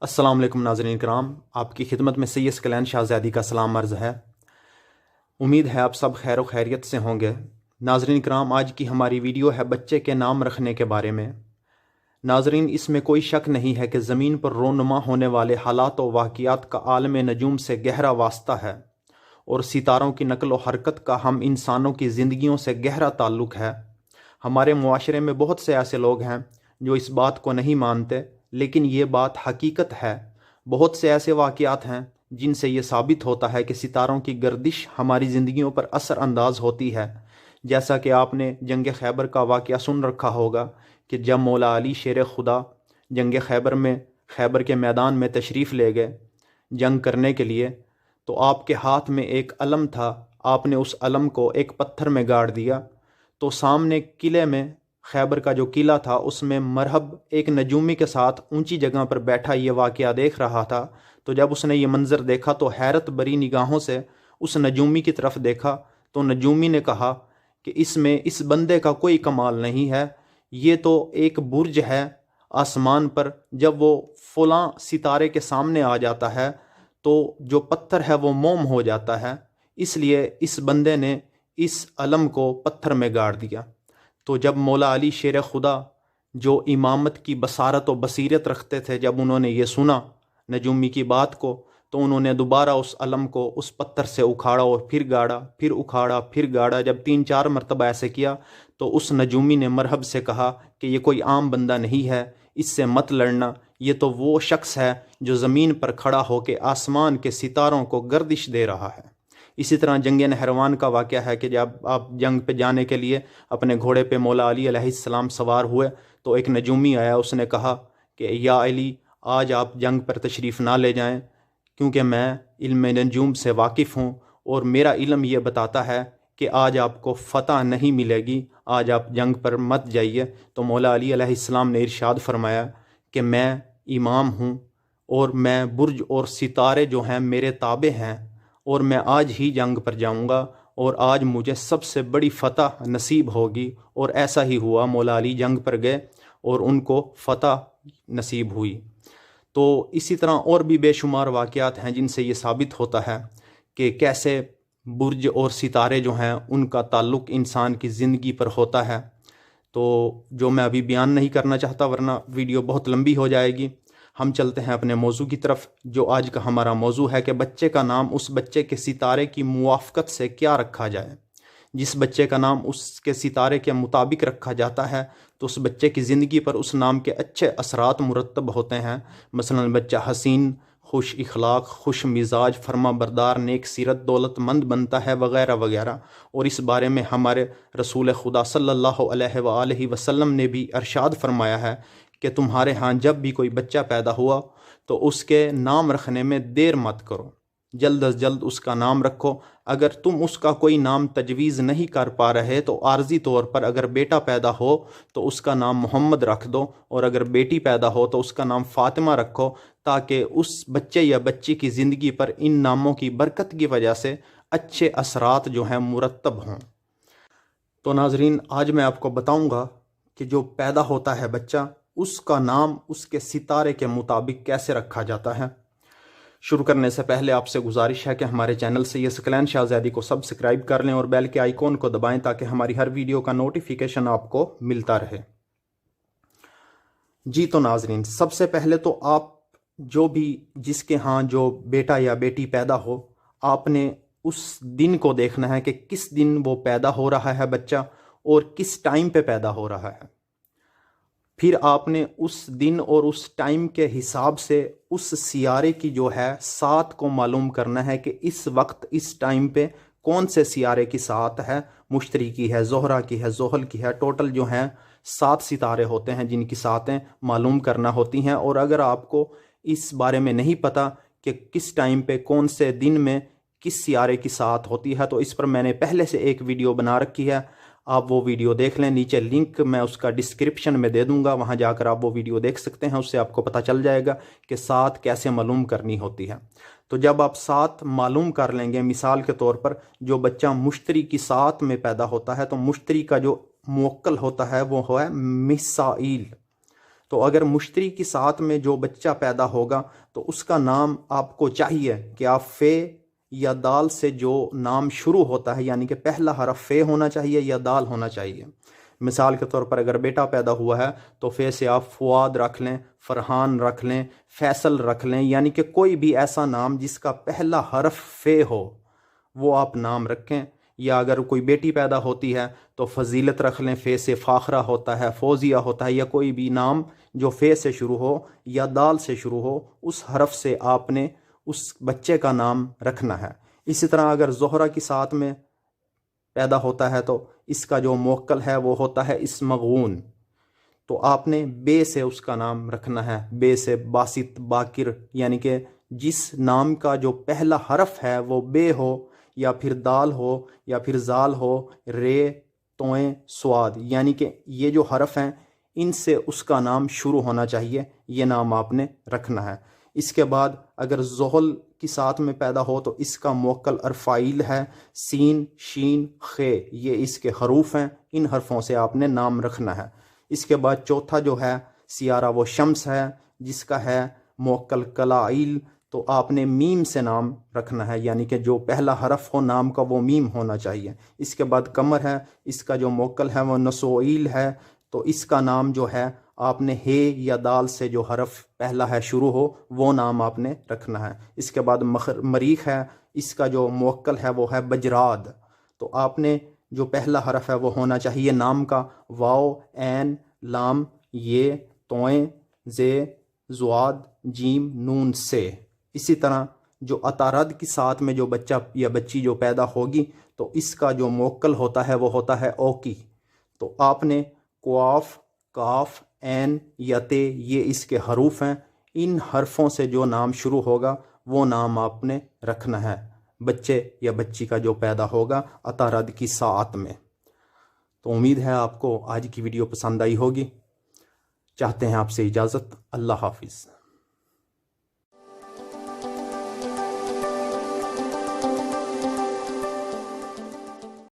अस्सलाम वालेकुम नाज़रीन कराम, आपकी खिदमत में सैयद कल्याण शाहज़ादी का सलाम अर्ज़ है। उम्मीद है आप सब खैर खैरियत से होंगे। नाज़रीन कराम, आज की हमारी वीडियो है बच्चे के नाम रखने के बारे में। नाज़रीन, इसमें कोई शक नहीं है कि ज़मीन पर रोनुमा होने वाले हालात व वाक़ियात का आलम नजूम से गहरा वास्ता है और सितारों की नकल व हरकत का हम इंसानों की ज़िंदगियों से गहरा ताल्लुक़ है। हमारे मुआशरे में बहुत से ऐसे लोग हैं जो इस बात को नहीं मानते, लेकिन ये बात हकीकत है। बहुत से ऐसे वाक़यात हैं जिनसे ये साबित होता है कि सितारों की गर्दिश हमारी ज़िंदगियों पर असर अंदाज होती है। जैसा कि आपने जंग खैबर का वाक़या सुन रखा होगा कि जब मौला अली शेर खुदा जंग खैबर के मैदान में तशरीफ़ ले गए जंग करने के लिए, तो आपके हाथ में एक अलम था। आपने उस अलम को एक पत्थर में गाड़ दिया, तो सामने किले में खैबर का जो किला था उसमें मरहब एक नजूमी के साथ ऊंची जगह पर बैठा ये वाक़या देख रहा था। तो जब उसने ये मंज़र देखा तो हैरत भरी निगाहों से उस नजूमी की तरफ देखा। तो नजूमी ने कहा कि इसमें इस बंदे का कोई कमाल नहीं है, ये तो एक बुर्ज है आसमान पर। जब वो फलां सितारे के सामने आ जाता है तो जो पत्थर है वो मोम हो जाता है, इसलिए इस बंदे ने इस अलम को पत्थर में गाड़ दिया। तो जब मौला अली शेर खुदा जो इमामत की बसारत व बसीरत रखते थे, जब उन्होंने ये सुना नजूमी की बात को, तो उन्होंने दोबारा उस अलम को उस पत्थर से उखाड़ा और फिर गाड़ा, फिर उखाड़ा, फिर गाड़ा। जब 3-4 मरतबा ऐसे किया तो उस नजूमी ने मरहब से कहा कि ये कोई आम बंदा नहीं है, इससे मत लड़ना, ये तो वो शख्स है जो ज़मीन पर खड़ा होकर आसमान के सितारों को गर्दिश दे रहा है। इसी तरह जंग नहरवान का वाक़या है कि जब आप जंग पे जाने के लिए अपने घोड़े पे मौला अली अलैहिस्सलाम सवार हुए तो एक नजूमी आया, उसने कहा कि या अली, आज आप जंग पर तशरीफ़ ना ले जाएं, क्योंकि मैं इल्म नजूम से वाकिफ़ हूँ और मेरा इल्म ये बताता है कि आज आपको फ़तह नहीं मिलेगी, आज आप जंग पर मत जाइए। तो मौला अली अलैहिस्सलाम ने इरशाद फरमाया कि मैं इमाम हूँ और मैं बुर्ज और सितारे जो हैं मेरे ताबे हैं और मैं आज ही जंग पर जाऊंगा और आज मुझे सबसे बड़ी फ़तह नसीब होगी। और ऐसा ही हुआ, मौला अली जंग पर गए और उनको फ़तह नसीब हुई। तो इसी तरह और भी बेशुमार वाक़यात हैं जिनसे ये साबित होता है कि कैसे बुर्ज और सितारे जो हैं उनका ताल्लुक़ इंसान की ज़िंदगी पर होता है। तो जो मैं अभी बयान नहीं करना चाहता, वरना वीडियो बहुत लंबी हो जाएगी। हम चलते हैं अपने मौजू की तरफ, जो आज का हमारा मौजू है कि बच्चे का नाम उस बच्चे के सितारे की मुवाफ़क़त से क्या रखा जाए। जिस बच्चे का नाम उसके सितारे के मुताबिक रखा जाता है तो उस बच्चे की ज़िंदगी पर उस नाम के अच्छे असरात मुरतब होते हैं। मसलन बच्चा हसीन, खुश इखलाक, खुश मिजाज, फरमा बरदार, नेक सीरत, दौलतमंद बनता है, वगैरह वगैरह। और इस बारे में हमारे रसूल खुदा सल्लल्लाहु अलैहि वसल्लम ने भी इरशाद फरमाया है कि तुम्हारे यहाँ जब भी कोई बच्चा पैदा हुआ तो उसके नाम रखने में देर मत करो, जल्द अज जल्द उसका नाम रखो। अगर तुम उसका कोई नाम तजवीज़ नहीं कर पा रहे तो आर्जी तौर पर अगर बेटा पैदा हो तो उसका नाम मोहम्मद रख दो, और अगर बेटी पैदा हो तो उसका नाम फ़ातिमा रखो, ताकि उस बच्चे या बच्ची की ज़िंदगी पर इन नामों की बरकत की वजह से अच्छे असरात जो हैं मुरतब हों। तो नाजरीन, आज मैं आपको बताऊंगा कि जो पैदा होता है बच्चा, उसका नाम उसके सितारे के मुताबिक कैसे रखा जाता है। शुरू करने से पहले आपसे गुजारिश है कि हमारे चैनल सैयद कल्याण शाहज़ादी को सब्सक्राइब कर लें और बेल के आइकॉन को दबाएं ताकि हमारी हर वीडियो का नोटिफिकेशन आपको मिलता रहे। जी तो नाजरीन, सबसे पहले तो आप जो भी जिसके यहाँ जो बेटा या बेटी पैदा हो, आपने उस दिन को देखना है कि किस दिन वो पैदा हो रहा है बच्चा और किस टाइम पे पैदा हो रहा है। फिर आपने उस दिन और उस टाइम के हिसाब से उस सियारे की जो है सात को मालूम करना है कि इस वक्त इस टाइम पे कौन से सियारे की सात है। मुश्तरी की है, जोहरा की है, जोहल की है। टोटल जो हैं 7 सितारे होते हैं जिनकी सातें मालूम करना होती हैं। और अगर आपको इस बारे में नहीं पता कि किस टाइम पे कौन से दिन में किस सियारे की सात होती है, तो इस पर मैंने पहले से एक वीडियो बना रखी है, आप वो वीडियो देख लें। नीचे लिंक मैं उसका डिस्क्रिप्शन में दे दूंगा, वहां जाकर आप वो वीडियो देख सकते हैं। उससे आपको पता चल जाएगा कि सात कैसे मालूम करनी होती है। तो जब आप सात मालूम कर लेंगे, मिसाल के तौर पर जो बच्चा मुश्तरी की सात में पैदा होता है तो मुश्तरी का जो मुवक्किल होता है वो है मिसाइल। तो अगर मुश्तरी की साथ में जो बच्चा पैदा होगा तो उसका नाम आपको चाहिए कि आप फे या दाल से जो नाम शुरू होता है, यानी कि पहला हरफ फे होना चाहिए या दाल होना चाहिए। मिसाल के तौर पर अगर बेटा पैदा हुआ है तो फे से आप फुआद रख लें, फरहान रख लें, फैसल रख लें, यानी कि कोई भी ऐसा नाम जिसका पहला हरफ फे हो वो आप नाम रखें। या अगर कोई बेटी पैदा होती है तो फजीलत रख लें, फे से फाखरा होता है, फौजिया होता है, या कोई भी नाम जो फे से शुरू हो या दाल से शुरू हो, उस हरफ से आपने उस बच्चे का नाम रखना है। इसी तरह अगर ज़ोहरा की साथ में पैदा होता है तो इसका जो मोक्कल है वो होता है इसमगून, तो आपने बे से उसका नाम रखना है। बे से बासित, बाकिर, यानी कि जिस नाम का जो पहला हरफ है वो बे हो या फिर दाल हो या फिर जाल हो, रे, तोएं, स्वाद, यानी कि ये जो हरफ हैं इनसे उसका नाम शुरू होना चाहिए, ये नाम आपने रखना है। इसके बाद अगर ज़ोहल की साथ में पैदा हो तो इसका मोक्कल अरफ़ाइल है, सीन, शीन, खे, ये इसके हरूफ हैं, इन हरफों से आपने नाम रखना है। इसके बाद चौथा जो है सियारा वो शम्स है जिसका है मोक्कल कलाइल, तो आपने मीम से नाम रखना है, यानी कि जो पहला हरफ हो नाम का वो मीम होना चाहिए। इसके बाद कमर है, इसका जो मोक्कल है वो नसोइल है, तो इसका नाम जो है आपने हे या दाल से जो हरफ पहला है शुरू हो वो नाम आपने रखना है। इसके बाद मरीख है, इसका जो मोक्कल है वो है बजराद, तो आपने जो पहला हरफ है वो होना चाहिए नाम का वाओ, ऐन, लाम, ये, तोएं, जे, ज़ुआद, जीम, नून से। इसी तरह जो अतारद की साथ में जो बच्चा या बच्ची जो पैदा होगी तो इसका जो मोक्कल होता है वो होता है ओकी, तो आपने क्वाफ, काफ, ऐन या ते, ये इसके हरूफ हैं, इन हरफों से जो नाम शुरू होगा वो नाम आपने रखना है बच्चे या बच्ची का जो पैदा होगा अतारद की साथ में। तो उम्मीद है आपको आज की वीडियो पसंद आई होगी। चाहते हैं आपसे इजाज़त। अल्लाह हाफिज़।